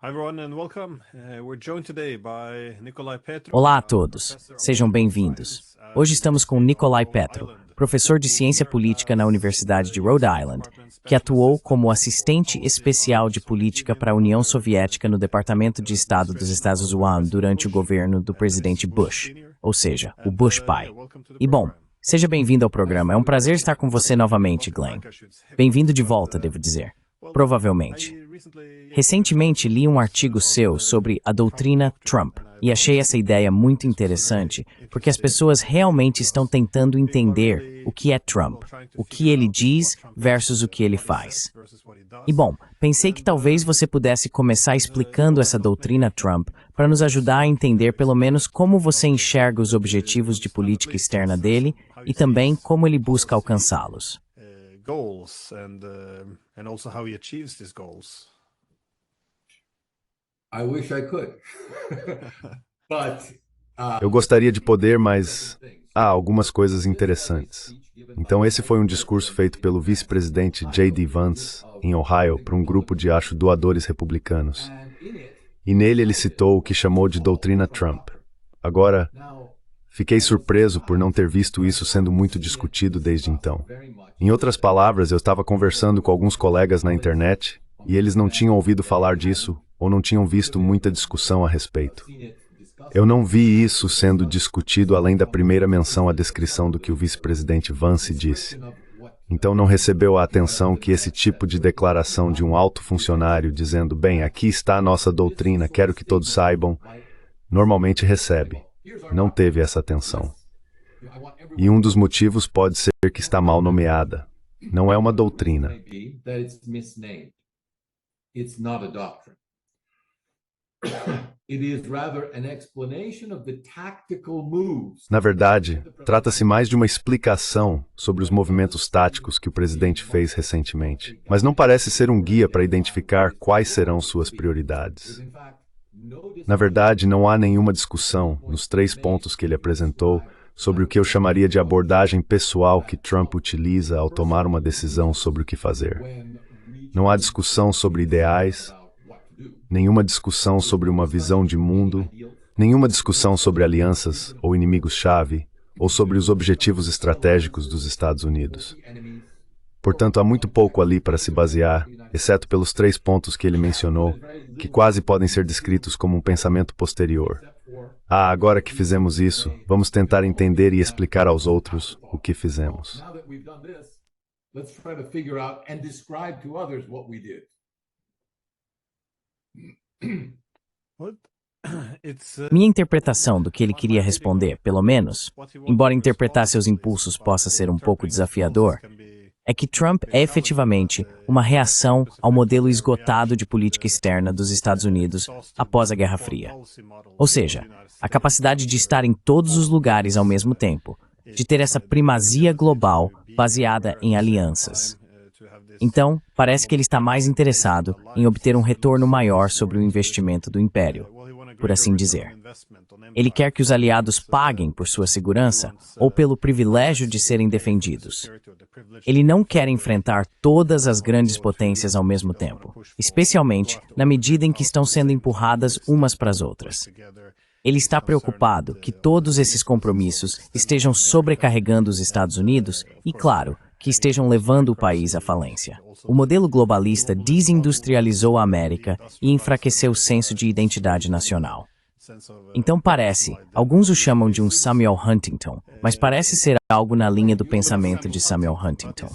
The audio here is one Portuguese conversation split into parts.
Hi everyone and welcome. We're joined today by Nikolai Petro. Olá a todos, sejam bem-vindos. Hoje estamos com Nikolai Petro, professor de Ciência Política na Universidade de Rhode Island, que atuou como assistente especial de política para a União Soviética no Departamento de Estado dos Estados Unidos durante o governo do presidente Bush, ou seja, o Bush pai. E bom, seja bem-vindo ao programa, é um prazer estar com você novamente, Glenn. Bem-vindo de volta, devo dizer. Provavelmente. Recentemente li um artigo seu sobre a doutrina Trump e achei essa ideia muito interessante porque as pessoas realmente estão tentando entender o que é Trump, o que ele diz versus o que ele faz. E bom, pensei que talvez você pudesse começar explicando essa doutrina Trump para nos ajudar a entender pelo menos como você enxerga os objetivos de política externa dele e também como ele busca alcançá-los. Goals and also how he achieves these goals. I wish I could. Eu gostaria de poder, mas há algumas coisas interessantes. Então esse foi um discurso feito pelo vice-presidente J.D. Vance, em Ohio, para um grupo de, doadores republicanos. E nele ele citou o que chamou de doutrina Trump. Agora, fiquei surpreso por não ter visto isso sendo muito discutido desde então. Em outras palavras, eu estava conversando com alguns colegas na internet e eles não tinham ouvido falar disso ou não tinham visto muita discussão a respeito. Eu não vi isso sendo discutido além da primeira menção à descrição do que o vice-presidente Vance disse. Então não recebeu a atenção que esse tipo de declaração de um alto funcionário dizendo, bem, aqui está a nossa doutrina, quero que todos saibam, normalmente recebe. Não teve essa atenção. E um dos motivos pode ser que está mal nomeada. Não é uma doutrina. Na verdade, trata-se mais de uma explicação sobre os movimentos táticos que o presidente fez recentemente, mas não parece ser um guia para identificar quais serão suas prioridades. Na verdade, não há nenhuma discussão, nos 3 pontos que ele apresentou, sobre o que eu chamaria de abordagem pessoal que Trump utiliza ao tomar uma decisão sobre o que fazer. Não há discussão sobre ideais, nenhuma discussão sobre uma visão de mundo, nenhuma discussão sobre alianças ou inimigos-chave, ou sobre os objetivos estratégicos dos Estados Unidos. Portanto, há muito pouco ali para se basear, exceto pelos 3 pontos que ele mencionou, que quase podem ser descritos como um pensamento posterior. Agora que fizemos isso, vamos tentar entender e explicar aos outros o que fizemos. Minha interpretação do que ele queria responder, pelo menos, embora interpretar seus impulsos possa ser um pouco desafiador, é que Trump é efetivamente uma reação ao modelo esgotado de política externa dos Estados Unidos após a Guerra Fria. Ou seja, a capacidade de estar em todos os lugares ao mesmo tempo, de ter essa primazia global baseada em alianças. Então, parece que ele está mais interessado em obter um retorno maior sobre o investimento do império, por assim dizer. Ele quer que os aliados paguem por sua segurança ou pelo privilégio de serem defendidos. Ele não quer enfrentar todas as grandes potências ao mesmo tempo, especialmente na medida em que estão sendo empurradas umas para as outras. Ele está preocupado que todos esses compromissos estejam sobrecarregando os Estados Unidos e, claro, que estejam levando o país à falência. O modelo globalista desindustrializou a América e enfraqueceu o senso de identidade nacional. Então alguns o chamam de um Samuel Huntington, mas parece ser algo na linha do pensamento de Samuel Huntington.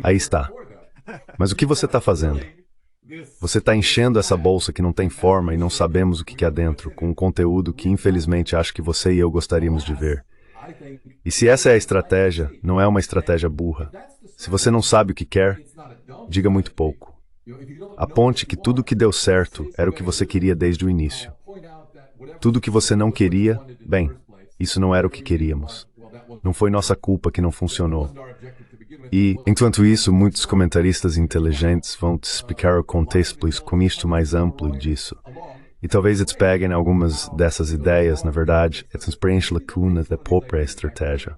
Aí está. Mas o que você está fazendo? Você está enchendo essa bolsa que não tem forma e não sabemos o que há dentro, com um conteúdo que infelizmente acho que você e eu gostaríamos de ver. E se essa é a estratégia, não é uma estratégia burra. Se você não sabe o que quer, diga muito pouco. Aponte que tudo o que deu certo era o que você queria desde o início. Tudo o que você não queria, bem, isso não era o que queríamos. Não foi nossa culpa que não funcionou. E, enquanto isso, muitos comentaristas inteligentes vão te explicar o contexto com isto mais amplo disso. E talvez eles peguem algumas dessas ideias, na verdade, eles preenchem lacunas da própria estratégia.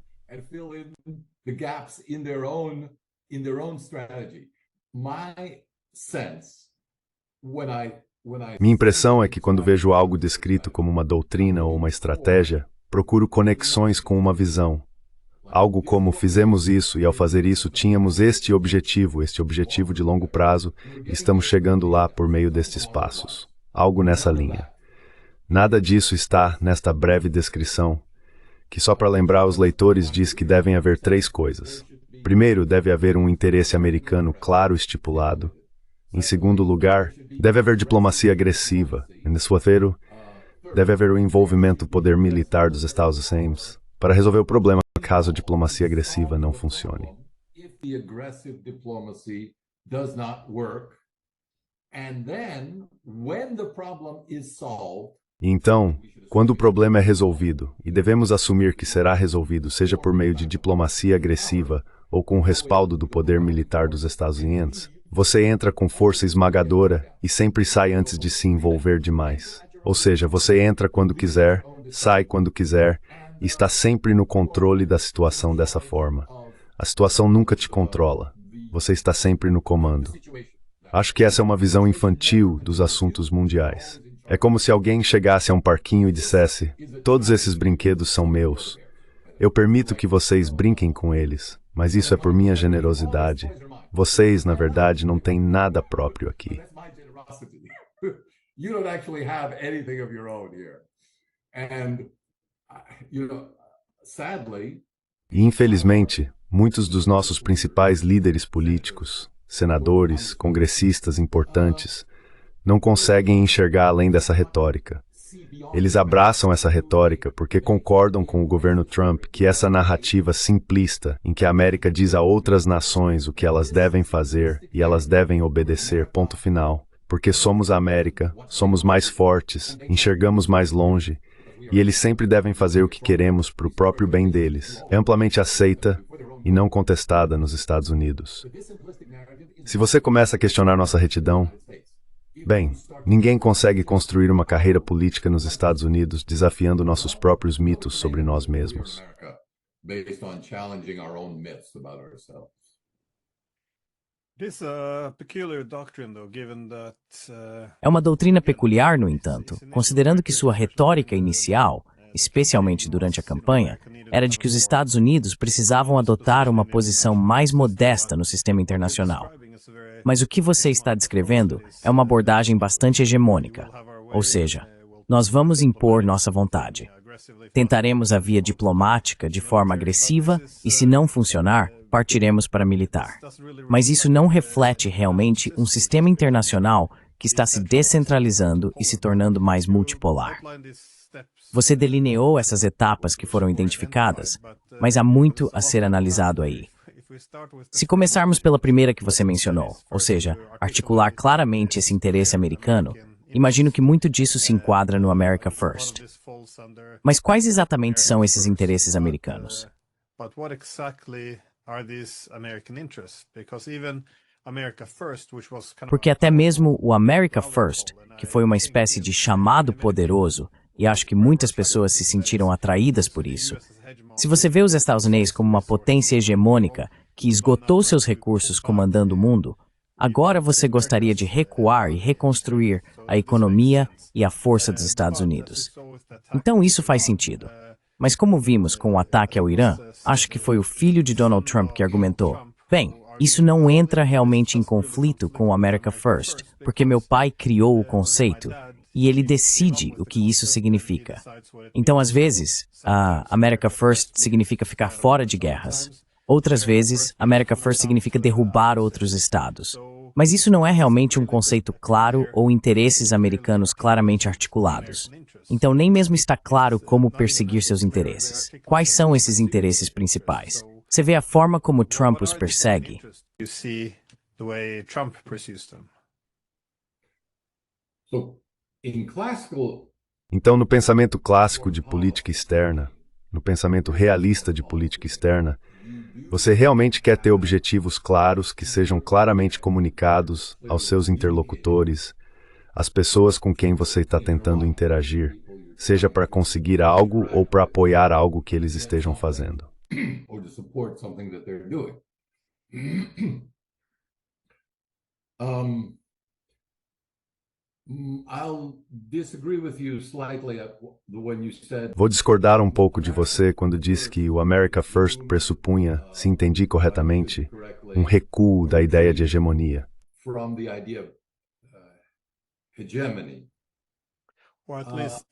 the gaps in their own strategy. My sense, Minha impressão é que quando vejo algo descrito como uma doutrina ou uma estratégia, procuro conexões com uma visão. Algo como fizemos isso e ao fazer isso tínhamos este objetivo de longo prazo, e estamos chegando lá por meio destes passos. Algo nessa linha. Nada disso está nesta breve descrição, que só para lembrar os leitores diz que devem haver 3 coisas. Primeiro, deve haver um interesse americano claro estipulado. Em segundo lugar, deve haver diplomacia agressiva. Em terceiro, deve haver o envolvimento do poder militar dos Estados Unidos para resolver o problema caso a diplomacia agressiva não funcione. E então, quando o problema é resolvido, e devemos assumir que será resolvido, seja por meio de diplomacia agressiva ou com o respaldo do poder militar dos Estados Unidos, você entra com força esmagadora e sempre sai antes de se envolver demais. Ou seja, você entra quando quiser, sai quando quiser, e está sempre no controle da situação dessa forma. A situação nunca te controla. Você está sempre no comando. Acho que essa é uma visão infantil dos assuntos mundiais. É como se alguém chegasse a um parquinho e dissesse: todos esses brinquedos são meus. Eu permito que vocês brinquem com eles, mas isso é por minha generosidade. Vocês, na verdade, não têm nada próprio aqui. E, infelizmente, muitos dos nossos principais líderes políticos, senadores, congressistas importantes, não conseguem enxergar além dessa retórica. Eles abraçam essa retórica porque concordam com o governo Trump que essa narrativa simplista, em que a América diz a outras nações o que elas devem fazer e elas devem obedecer, ponto final, porque somos a América, somos mais fortes, enxergamos mais longe, e eles sempre devem fazer o que queremos para o próprio bem deles. É amplamente aceita e não contestada nos Estados Unidos. Se você começa a questionar nossa retidão, bem, ninguém consegue construir uma carreira política nos Estados Unidos desafiando nossos próprios mitos sobre nós mesmos. É uma doutrina peculiar, no entanto, considerando que sua retórica inicial, especialmente durante a campanha, era de que os Estados Unidos precisavam adotar uma posição mais modesta no sistema internacional. Mas o que você está descrevendo é uma abordagem bastante hegemônica, ou seja, nós vamos impor nossa vontade. Tentaremos a via diplomática de forma agressiva e, se não funcionar, partiremos para militar. Mas isso não reflete realmente um sistema internacional que está se descentralizando e se tornando mais multipolar. Você delineou essas etapas que foram identificadas, mas há muito a ser analisado aí. Se começarmos pela primeira que você mencionou, ou seja, articular claramente esse interesse americano, imagino que muito disso se enquadra no America First. Mas quais exatamente são esses interesses americanos? Porque até mesmo o America First, que foi uma espécie de chamado poderoso, e acho que muitas pessoas se sentiram atraídas por isso. Se você vê os Estados Unidos como uma potência hegemônica que esgotou seus recursos comandando o mundo, agora você gostaria de recuar e reconstruir a economia e a força dos Estados Unidos. Então isso faz sentido. Mas como vimos com o ataque ao Irã, acho que foi o filho de Donald Trump que argumentou: bem, isso não entra realmente em conflito com o America First, porque meu pai criou o conceito e ele decide o que isso significa. Então, às vezes, a America First significa ficar fora de guerras. Outras vezes, America First significa derrubar outros estados. Mas isso não é realmente um conceito claro ou interesses americanos claramente articulados. Então, nem mesmo está claro como perseguir seus interesses. Quais são esses interesses principais? Você vê a forma como Trump os persegue? Então, no pensamento clássico de política externa, no pensamento realista de política externa, você realmente quer ter objetivos claros que sejam claramente comunicados aos seus interlocutores, às pessoas com quem você está tentando interagir, seja para conseguir algo ou para apoiar algo que eles estejam fazendo. or to support something that they're doing. I'll disagree with you slightly when you said. Vou discordar um pouco de você quando disse que o America First pressupunha, se entendi corretamente, um recuo da ideia de hegemonia. From the idea of hegemony. Or at least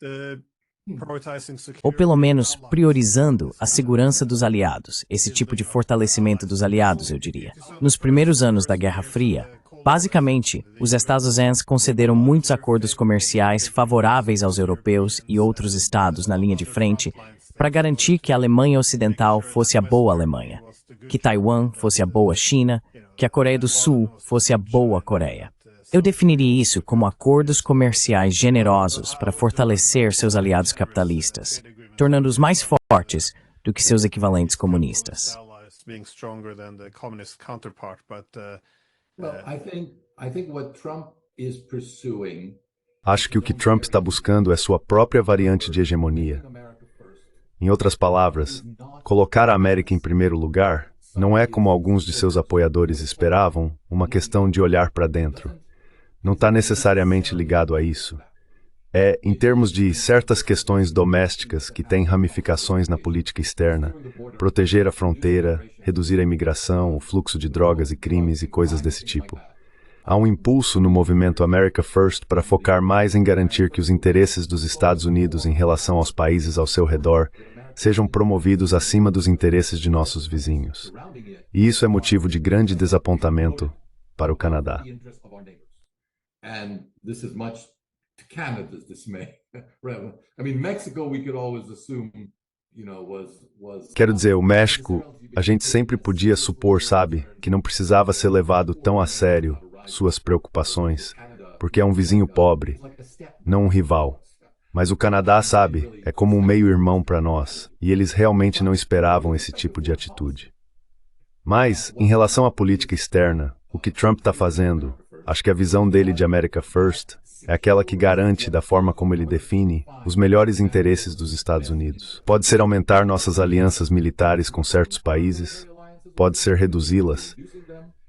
Ou pelo menos priorizando a segurança dos aliados, esse tipo de fortalecimento dos aliados, eu diria. Nos primeiros anos da Guerra Fria, basicamente, os Estados Unidos concederam muitos acordos comerciais favoráveis aos europeus e outros estados na linha de frente para garantir que a Alemanha Ocidental fosse a boa Alemanha, que Taiwan fosse a boa China, que a Coreia do Sul fosse a boa Coreia. Eu definiria isso como acordos comerciais generosos para fortalecer seus aliados capitalistas, tornando-os mais fortes do que seus equivalentes comunistas. Acho que o que Trump está buscando é sua própria variante de hegemonia. Em outras palavras, colocar a América em primeiro lugar não é, como alguns de seus apoiadores esperavam, uma questão de olhar para dentro. Não está necessariamente ligado a isso. É, em termos de certas questões domésticas que têm ramificações na política externa, proteger a fronteira, reduzir a imigração, o fluxo de drogas e crimes e coisas desse tipo. Há um impulso no movimento America First para focar mais em garantir que os interesses dos Estados Unidos em relação aos países ao seu redor sejam promovidos acima dos interesses de nossos vizinhos. E isso é motivo de grande desapontamento para o Canadá. And this is much to Canada's dismay. I mean, Mexico we could always assume, was Quero dizer, o México, a gente sempre podia supor, sabe, que não precisava ser levado tão a sério suas preocupações, porque é um vizinho pobre, não um rival. Mas o Canadá, sabe, é como um meio-irmão para nós, e eles realmente não esperavam esse tipo de atitude. Mas, em relação à política externa, o que Trump está fazendo, acho que a visão dele de America First é aquela que garante, da forma como ele define, os melhores interesses dos Estados Unidos. Pode ser aumentar nossas alianças militares com certos países, pode ser reduzi-las.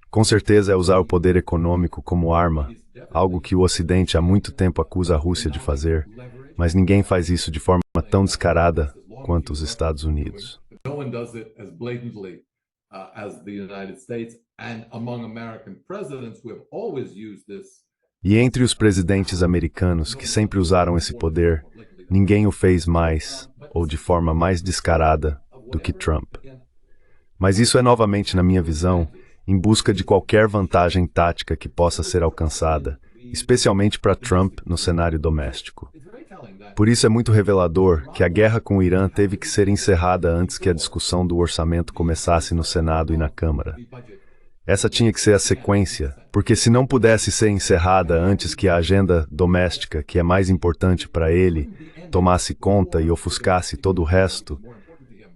Com certeza é usar o poder econômico como arma, algo que o Ocidente há muito tempo acusa a Rússia de fazer, mas ninguém faz isso de forma tão descarada quanto os Estados Unidos. As the United States, and among American presidents who have always used this. E entre os presidentes americanos que sempre usaram esse poder, ninguém o fez mais, ou de forma mais descarada, do que Trump. Mas isso é novamente, na minha visão, em busca de qualquer vantagem tática que possa ser alcançada, especialmente para Trump no cenário doméstico. Por isso é muito revelador que a guerra com o Irã teve que ser encerrada antes que a discussão do orçamento começasse no Senado e na Câmara. Essa tinha que ser a sequência, porque se não pudesse ser encerrada antes que a agenda doméstica, que é mais importante para ele, tomasse conta e ofuscasse todo o resto,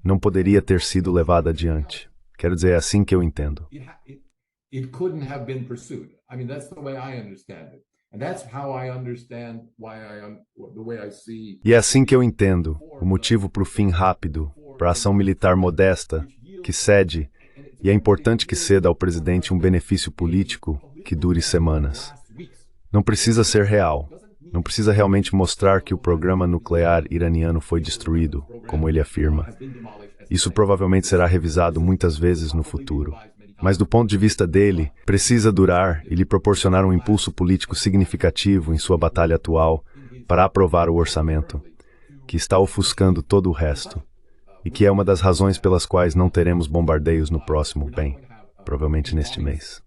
não poderia ter sido levada adiante. Quero dizer, é assim que eu entendo. It couldn't have been pursued. I mean, that's the way I understand it. E é assim que eu entendo o motivo para o fim rápido, para a ação militar modesta, que cede, e é importante que ceda ao presidente um benefício político que dure semanas. Não precisa ser real, não precisa realmente mostrar que o programa nuclear iraniano foi destruído, como ele afirma. Isso provavelmente será revisado muitas vezes no futuro. Mas do ponto de vista dele, precisa durar e lhe proporcionar um impulso político significativo em sua batalha atual para aprovar o orçamento, que está ofuscando todo o resto, e que é uma das razões pelas quais não teremos bombardeios no próximo, bem, provavelmente neste mês.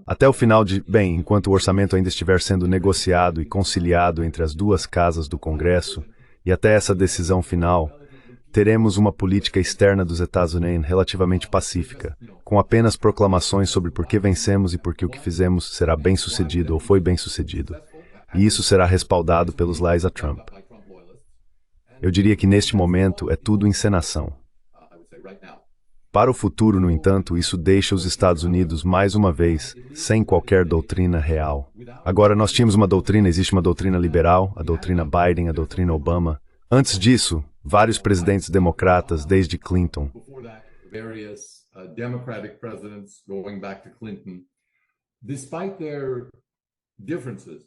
Até o final de, bem, enquanto o orçamento ainda estiver sendo negociado e conciliado entre as duas casas do Congresso, e até essa decisão final, teremos uma política externa dos Estados Unidos relativamente pacífica, com apenas proclamações sobre por que vencemos e por que o que fizemos será bem-sucedido ou foi bem-sucedido. E isso será respaldado pelos leais a Trump. Eu diria que neste momento é tudo encenação. Para o futuro, no entanto, isso deixa os Estados Unidos, mais uma vez, sem qualquer doutrina real. Agora, nós tínhamos uma doutrina, existe uma doutrina liberal, a doutrina Biden, a doutrina Obama. Antes disso, vários presidentes democratas, desde Clinton. Various Democratic presidents going back to Clinton, despite their differences.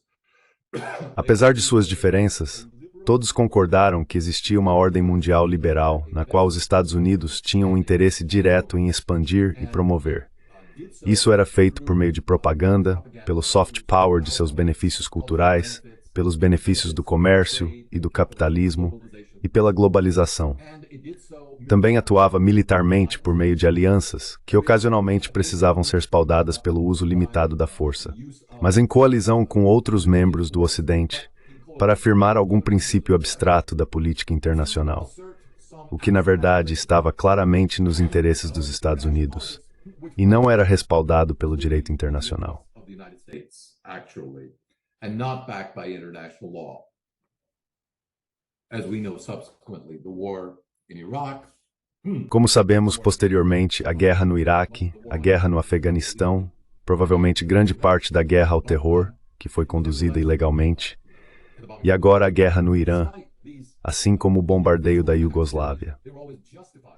Apesar de suas diferenças, todos concordaram que existia uma ordem mundial liberal, na qual os Estados Unidos tinham um interesse direto em expandir e promover. Isso era feito por meio de propaganda, pelo soft power de seus benefícios culturais, pelos benefícios do comércio e do capitalismo e pela globalização. Também atuava militarmente por meio de alianças, que ocasionalmente precisavam ser respaldadas pelo uso limitado da força, mas em coalizão com outros membros do Ocidente, para afirmar algum princípio abstrato da política internacional, o que na verdade estava claramente nos interesses dos Estados Unidos, e não era respaldado pelo direito internacional. Como sabemos posteriormente, a guerra no Iraque, a guerra no Afeganistão, provavelmente grande parte da guerra ao terror, que foi conduzida ilegalmente, e agora a guerra no Irã, assim como o bombardeio da Iugoslávia.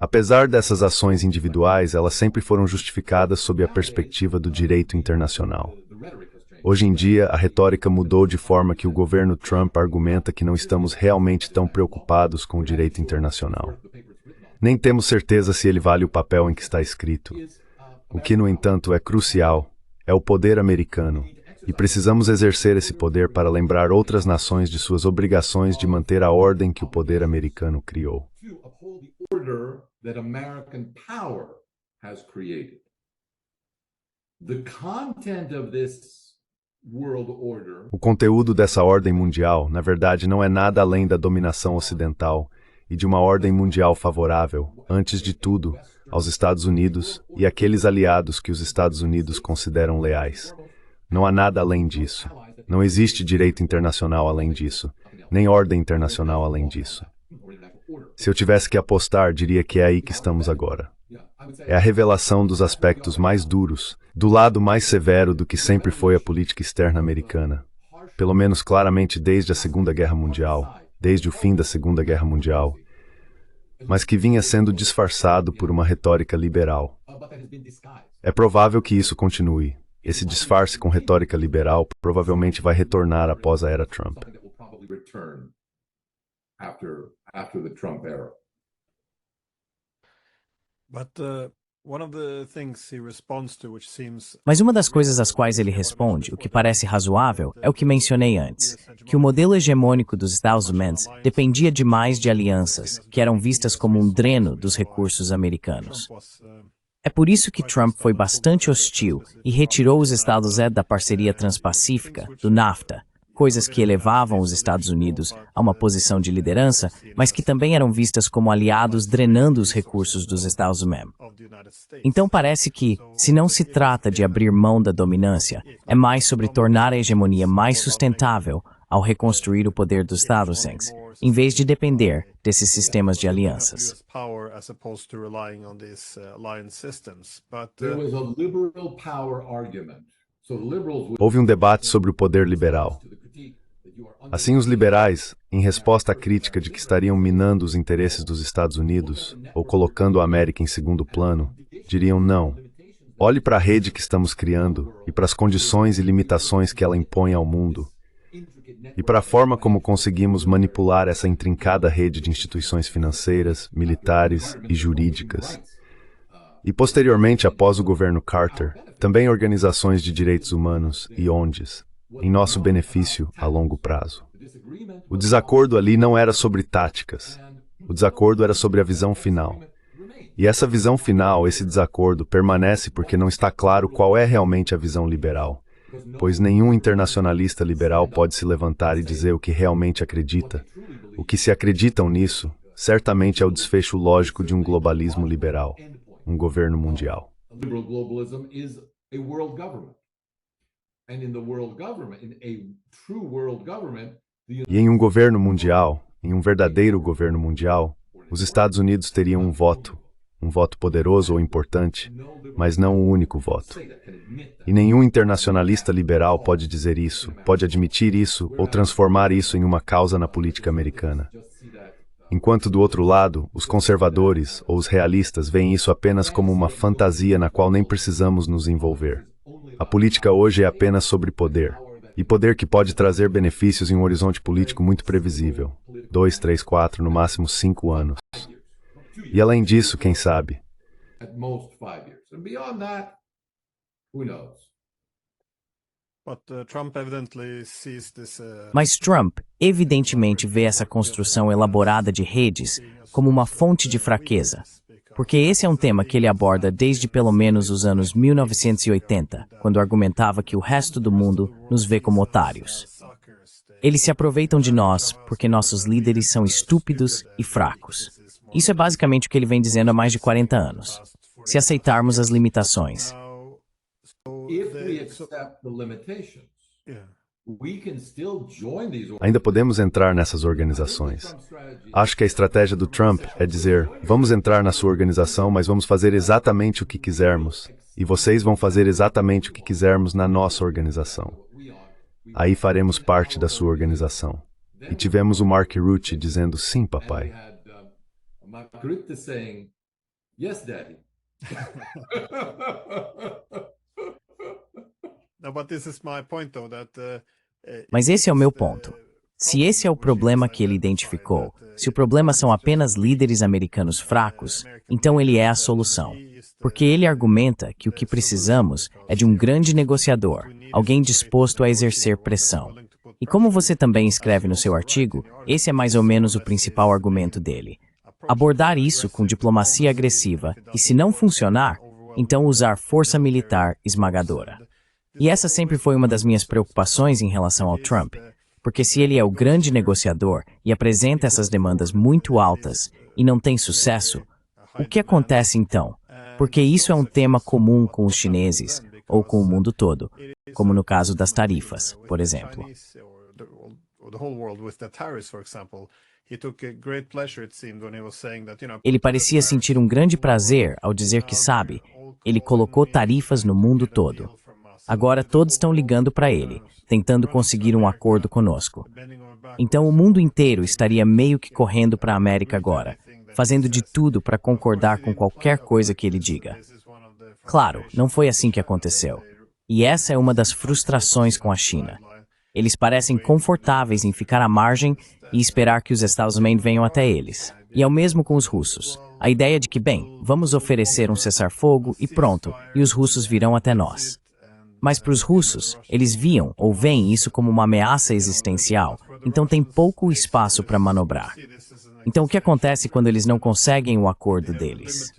Apesar dessas ações individuais, elas sempre foram justificadas sob a perspectiva do direito internacional. Hoje em dia, a retórica mudou de forma que o governo Trump argumenta que não estamos realmente tão preocupados com o direito internacional. Nem temos certeza se ele vale o papel em que está escrito. O que, no entanto, é crucial é o poder americano, e precisamos exercer esse poder para lembrar outras nações de suas obrigações de manter a ordem que o poder americano criou. O conteúdo dessa ordem mundial, na verdade, não é nada além da dominação ocidental e de uma ordem mundial favorável, antes de tudo, aos Estados Unidos e àqueles aliados que os Estados Unidos consideram leais. Não há nada além disso. Não existe direito internacional além disso, nem ordem internacional além disso. Se eu tivesse que apostar, diria que é aí que estamos agora. É a revelação dos aspectos mais duros, do lado mais severo do que sempre foi a política externa americana. Pelo menos claramente desde a Segunda Guerra Mundial, desde o fim da Segunda Guerra Mundial, mas que vinha sendo disfarçado por uma retórica liberal. É provável que isso continue. Esse disfarce com retórica liberal provavelmente vai retornar após a era Trump. Mas uma das coisas às quais ele responde, o que parece razoável, é o que mencionei antes, que o modelo hegemônico dos Estados Unidos dependia demais de alianças, que eram vistas como um dreno dos recursos americanos. É por isso que Trump foi bastante hostil e retirou os Estados Unidos da parceria transpacífica, do NAFTA, coisas que elevavam os Estados Unidos a uma posição de liderança, mas que também eram vistas como aliados drenando os recursos dos Estados Unidos. Então parece que, se não se trata de abrir mão da dominância, é mais sobre tornar a hegemonia mais sustentável ao reconstruir o poder dos Estados Unidos, em vez de depender desses sistemas de alianças. Houve um debate sobre o poder liberal. Assim, os liberais, em resposta à crítica de que estariam minando os interesses dos Estados Unidos ou colocando a América em segundo plano, diriam não. Olhe para a rede que estamos criando e para as condições e limitações que ela impõe ao mundo, e para a forma como conseguimos manipular essa intrincada rede de instituições financeiras, militares e jurídicas. E posteriormente, após o governo Carter, também organizações de direitos humanos e ONGs, em nosso benefício a longo prazo. O desacordo ali não era sobre táticas. O desacordo era sobre a visão final. E essa visão final, esse desacordo, permanece porque não está claro qual é realmente a visão liberal, pois nenhum internacionalista liberal pode se levantar e dizer o que realmente acredita. O que se acreditam nisso, certamente é o desfecho lógico de um globalismo liberal, um governo mundial. E em um governo mundial, em um verdadeiro governo mundial, os Estados Unidos teriam um voto, um voto poderoso ou importante, mas não o único voto. E nenhum internacionalista liberal pode dizer isso, pode admitir isso ou transformar isso em uma causa na política americana. Enquanto do outro lado, os conservadores ou os realistas veem isso apenas como uma fantasia na qual nem precisamos nos envolver. A política hoje é apenas sobre poder. E poder que pode trazer benefícios em um horizonte político muito previsível. 2, 3, 4, no máximo 5 anos. E além disso, quem sabe? At most 5 years. And beyond that, who knows? Mas Trump evidentemente vê essa construção elaborada de redes como uma fonte de fraqueza, porque esse é um tema que ele aborda desde pelo menos os anos 1980, quando argumentava que o resto do mundo nos vê como otários. Eles se aproveitam de nós porque nossos líderes são estúpidos e fracos. Isso é basicamente o que ele vem dizendo há mais de 40 anos. Se aceitarmos as limitações. If we accept the limitations, we can still join these Ainda podemos entrar nessas organizações. Acho que a estratégia do Trump é dizer, vamos entrar na sua organização, mas vamos fazer exatamente o que quisermos. E vocês vão fazer exatamente o que quisermos na nossa organização. Aí faremos parte da sua organização. E tivemos o Mark Rutte dizendo, sim, papai. Mark Rutte saying, yes, daddy. Mas esse é o meu ponto. Se esse é o problema que ele identificou, se o problema são apenas líderes americanos fracos, então ele é a solução. Porque ele argumenta que o que precisamos é de um grande negociador, alguém disposto a exercer pressão. E como você também escreve no seu artigo, esse é mais ou menos o principal argumento dele. Abordar isso com diplomacia agressiva e, se não funcionar, então usar força militar esmagadora. E essa sempre foi uma das minhas preocupações em relação ao Trump, porque se ele é o grande negociador e apresenta essas demandas muito altas e não tem sucesso, o que acontece então? Porque isso é um tema comum com os chineses ou com o mundo todo, como no caso das tarifas, por exemplo. Ele parecia sentir um grande prazer ao dizer que, sabe, ele colocou tarifas no mundo todo. Agora todos estão ligando para ele, tentando conseguir um acordo conosco. Então o mundo inteiro estaria meio que correndo para a América agora, fazendo de tudo para concordar com qualquer coisa que ele diga. Claro, não foi assim que aconteceu. E essa é uma das frustrações com a China. Eles parecem confortáveis em ficar à margem e esperar que os Estados Unidos venham até eles. E é o mesmo com os russos. A ideia de que, bem, vamos oferecer um cessar-fogo e pronto, e os russos virão até nós. Mas para os russos, eles viam ou veem isso como uma ameaça existencial, então tem pouco espaço para manobrar. Então o que acontece quando eles não conseguem o acordo deles?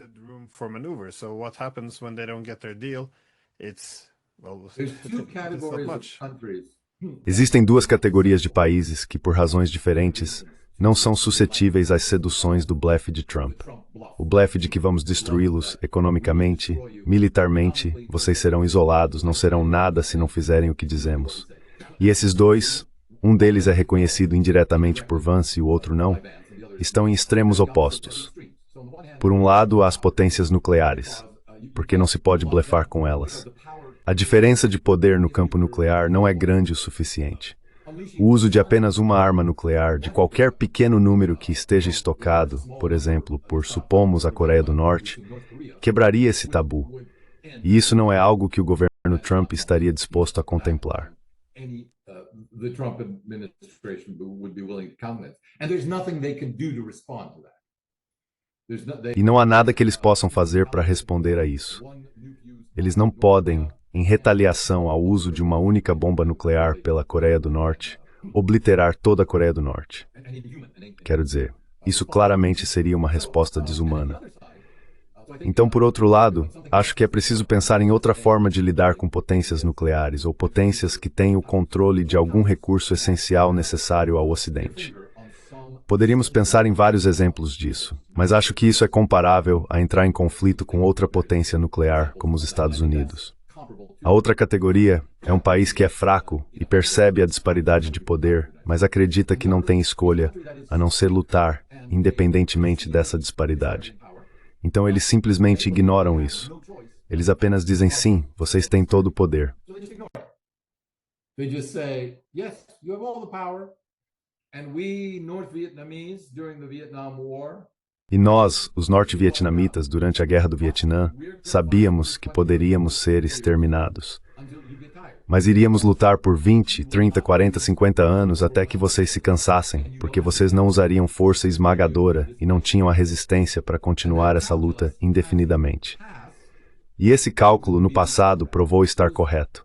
Existem duas categorias de países que, por razões diferentes, não são suscetíveis às seduções do blefe de Trump. O blefe de que vamos destruí-los economicamente, militarmente, vocês serão isolados, não serão nada se não fizerem o que dizemos. E esses dois, um deles é reconhecido indiretamente por Vance e o outro não, estão em extremos opostos. Por um lado, há as potências nucleares, porque não se pode blefar com elas. A diferença de poder no campo nuclear não é grande o suficiente. O uso de apenas uma arma nuclear, de qualquer pequeno número que esteja estocado, por exemplo, por, supomos, a Coreia do Norte, quebraria esse tabu. E isso não é algo que o governo Trump estaria disposto a contemplar. The Trump administration would be willing to countenance. And there's nothing they can do to respond to that. E não há nada que eles possam fazer para responder a isso. Eles não podem, em retaliação ao uso de uma única bomba nuclear pela Coreia do Norte, obliterar toda a Coreia do Norte. Quero dizer, isso claramente seria uma resposta desumana. Então, por outro lado, acho que é preciso pensar em outra forma de lidar com potências nucleares ou potências que têm o controle de algum recurso essencial necessário ao Ocidente. Poderíamos pensar em vários exemplos disso, mas acho que isso é comparável a entrar em conflito com outra potência nuclear, como os Estados Unidos. A outra categoria é um país que é fraco e percebe a disparidade de poder, mas acredita que não tem escolha a não ser lutar, independentemente dessa disparidade. Então eles simplesmente ignoram isso. Eles apenas dizem sim, vocês têm todo o poder. They just say, yes, you have all the power. And we, North Vietnamese, during the Vietnam War, E nós, os norte-vietnamitas, durante a Guerra do Vietnã, sabíamos que poderíamos ser exterminados. Mas iríamos lutar por 20, 30, 40, 50 anos até que vocês se cansassem, porque vocês não usariam força esmagadora e não tinham a resistência para continuar essa luta indefinidamente. E esse cálculo, no passado, provou estar correto.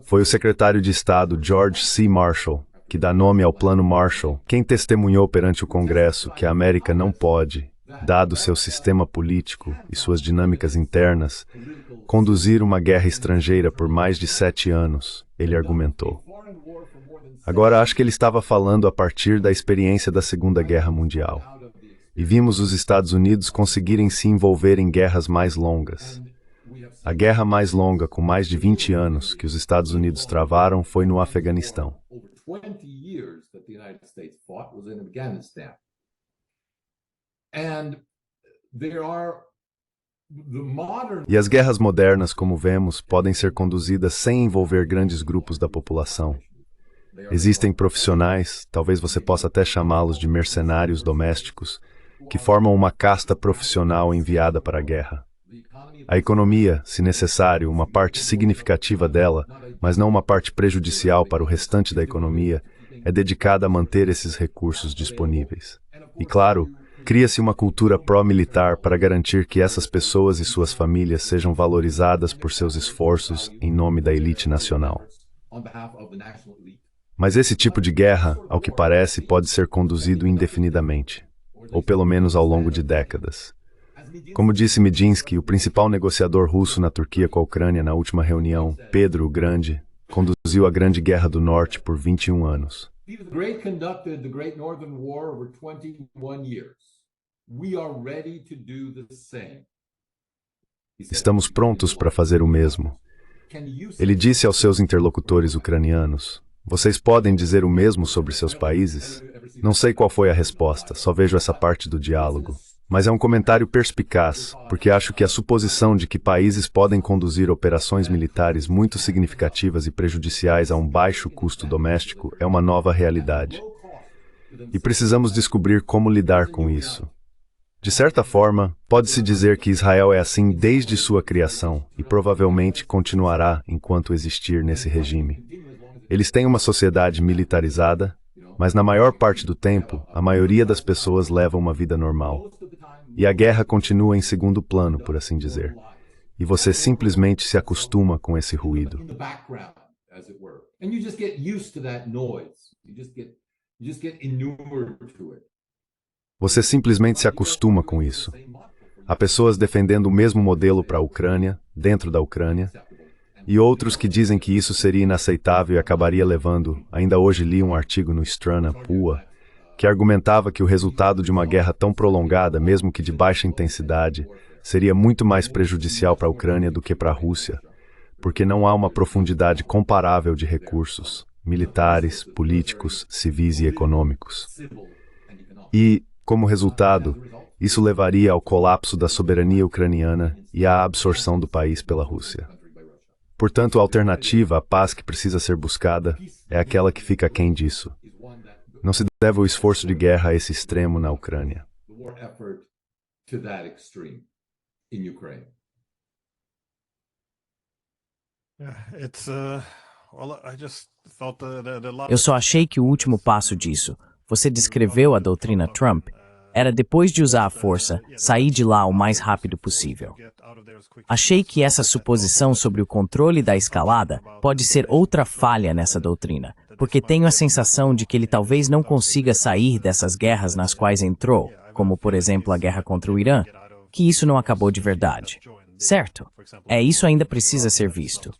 Foi o secretário de Estado George C. Marshall, que dá nome ao Plano Marshall, quem testemunhou perante o Congresso que a América não pode, dado seu sistema político e suas dinâmicas internas, conduzir uma guerra estrangeira por mais de 7 anos, ele argumentou. Agora, acho que ele estava falando a partir da experiência da Segunda Guerra Mundial. E vimos os Estados Unidos conseguirem se envolver em guerras mais longas. A guerra mais longa, com mais de 20 anos, que os Estados Unidos travaram foi no Afeganistão. 20 years that the United States fought was in Afghanistan. And there are the modern... E as guerras modernas, como vemos, podem ser conduzidas sem envolver grandes grupos da população. Existem profissionais, talvez você possa até chamá-los de mercenários domésticos, que formam uma casta profissional enviada para a guerra. A economia, se necessário, uma parte significativa dela, mas não uma parte prejudicial para o restante da economia, é dedicada a manter esses recursos disponíveis. E claro, cria-se uma cultura pró-militar para garantir que essas pessoas e suas famílias sejam valorizadas por seus esforços em nome da elite nacional. Mas esse tipo de guerra, ao que parece, pode ser conduzido indefinidamente, ou pelo menos ao longo de décadas. Como disse Medinsky, o principal negociador russo na Turquia com a Ucrânia na última reunião, Pedro o Grande, conduziu a Grande Guerra do Norte por 21 anos. Estamos prontos para fazer o mesmo. Ele disse aos seus interlocutores ucranianos, vocês podem dizer o mesmo sobre seus países? Não sei qual foi a resposta, só vejo essa parte do diálogo. Mas é um comentário perspicaz, porque acho que a suposição de que países podem conduzir operações militares muito significativas e prejudiciais a um baixo custo doméstico é uma nova realidade. E precisamos descobrir como lidar com isso. De certa forma, pode-se dizer que Israel é assim desde sua criação e provavelmente continuará enquanto existir nesse regime. Eles têm uma sociedade militarizada, mas na maior parte do tempo, a maioria das pessoas leva uma vida normal. E a guerra continua em segundo plano, por assim dizer. E você simplesmente se acostuma com esse ruído. Você simplesmente se acostuma com isso. Há pessoas defendendo o mesmo modelo para a Ucrânia, dentro da Ucrânia, e outros que dizem que isso seria inaceitável e acabaria levando... Ainda hoje li um artigo no Strana Pua, que argumentava que o resultado de uma guerra tão prolongada, mesmo que de baixa intensidade, seria muito mais prejudicial para a Ucrânia do que para a Rússia, porque não há uma profundidade comparável de recursos, militares, políticos, civis e econômicos. E, como resultado, isso levaria ao colapso da soberania ucraniana e à absorção do país pela Rússia. Portanto, a alternativa à paz que precisa ser buscada é aquela que fica aquém disso. Não se deve o esforço de guerra a esse extremo na Ucrânia. Eu só achei que o último passo disso, você descreveu a doutrina Trump, era depois de usar a força, sair de lá o mais rápido possível. Achei que essa suposição sobre o controle da escalada pode ser outra falha nessa doutrina, porque tenho a sensação de que ele talvez não consiga sair dessas guerras nas quais entrou, como por exemplo a guerra contra o Irã, que isso não acabou de verdade. Certo? Isso ainda precisa ser visto.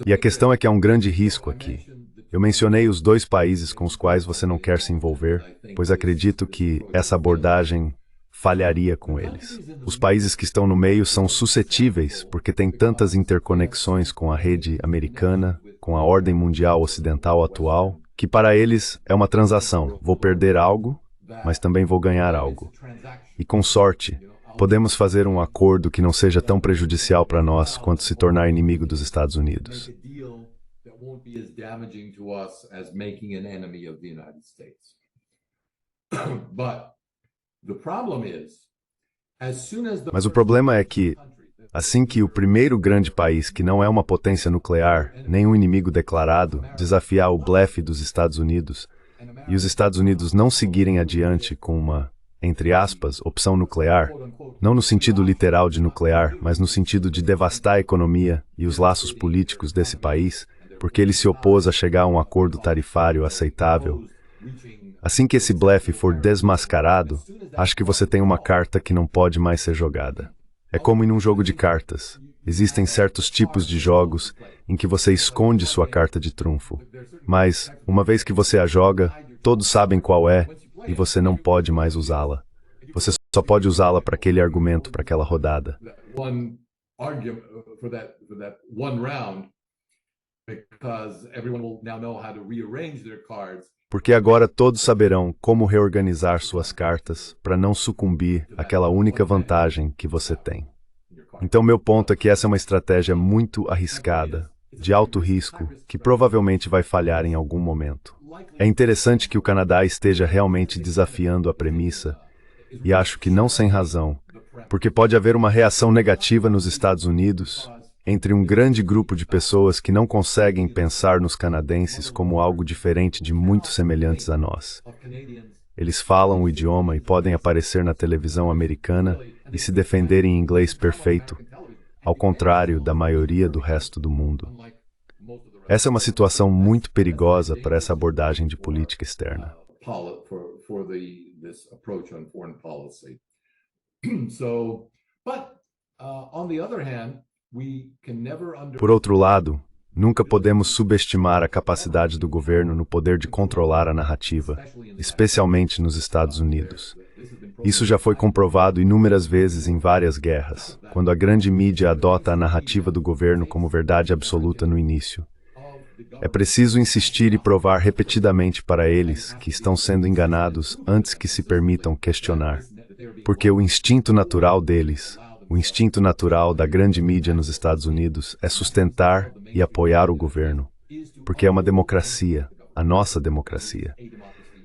E a questão é que há um grande risco aqui. Eu mencionei os 2 países com os quais você não quer se envolver, pois acredito que essa abordagem falharia com eles. Os países que estão no meio são suscetíveis porque têm tantas interconexões com a rede americana, com a ordem mundial ocidental atual, que para eles é uma transação. Vou perder algo, mas também vou ganhar algo. E com sorte, podemos fazer um acordo que não seja tão prejudicial para nós quanto se tornar inimigo dos Estados Unidos. Mas o problema é que, assim que o primeiro grande país que não é uma potência nuclear, nem um inimigo declarado, desafiar o blefe dos Estados Unidos, e os Estados Unidos não seguirem adiante com uma, entre aspas, opção nuclear, não no sentido literal de nuclear, mas no sentido de devastar a economia e os laços políticos desse país, porque ele se opôs a chegar a um acordo tarifário aceitável. Assim que esse blefe for desmascarado, acho que você tem uma carta que não pode mais ser jogada. É como em um jogo de cartas. Existem certos tipos de jogos em que você esconde sua carta de trunfo. Mas, uma vez que você a joga, todos sabem qual é e você não pode mais usá-la. Você só pode usá-la para aquele argumento, para aquela rodada. Porque agora todos saberão como reorganizar suas cartas para não sucumbir àquela única vantagem que você tem. Então, meu ponto é que essa é uma estratégia muito arriscada, de alto risco, que provavelmente vai falhar em algum momento. É interessante que o Canadá esteja realmente desafiando a premissa, e acho que não sem razão, porque pode haver uma reação negativa nos Estados Unidos, entre um grande grupo de pessoas que não conseguem pensar nos canadenses como algo diferente de muito semelhantes a nós. Eles falam o idioma e podem aparecer na televisão americana e se defender em inglês perfeito, ao contrário da maioria do resto do mundo. Essa é uma situação muito perigosa para essa abordagem de política externa. Por outro lado, nunca podemos subestimar a capacidade do governo no poder de controlar a narrativa, especialmente nos Estados Unidos. Isso já foi comprovado inúmeras vezes em várias guerras, quando a grande mídia adota a narrativa do governo como verdade absoluta no início. É preciso insistir e provar repetidamente para eles que estão sendo enganados antes que se permitam questionar. Porque o instinto natural deles, o instinto natural da grande mídia nos Estados Unidos é sustentar e apoiar o governo, porque é uma democracia, a nossa democracia.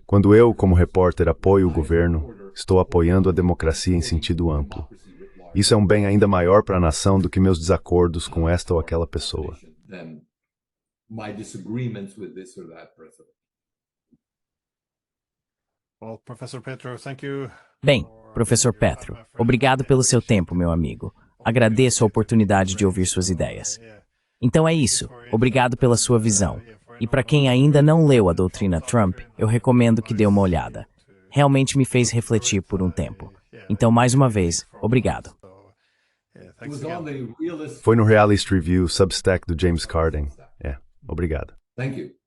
Quando eu, como repórter, apoio o governo, estou apoiando a democracia em sentido amplo. Isso é um bem ainda maior para a nação do que meus desacordos com esta ou aquela pessoa. Bem, Professor Petro, obrigado pelo seu tempo, meu amigo. Agradeço a oportunidade de ouvir suas ideias. Então é isso. Obrigado pela sua visão. E para quem ainda não leu a doutrina Trump, eu recomendo que dê uma olhada. Realmente me fez refletir por um tempo. Então, mais uma vez, obrigado. Foi no Realist Review Substack do James Carden. Obrigado. Thank you.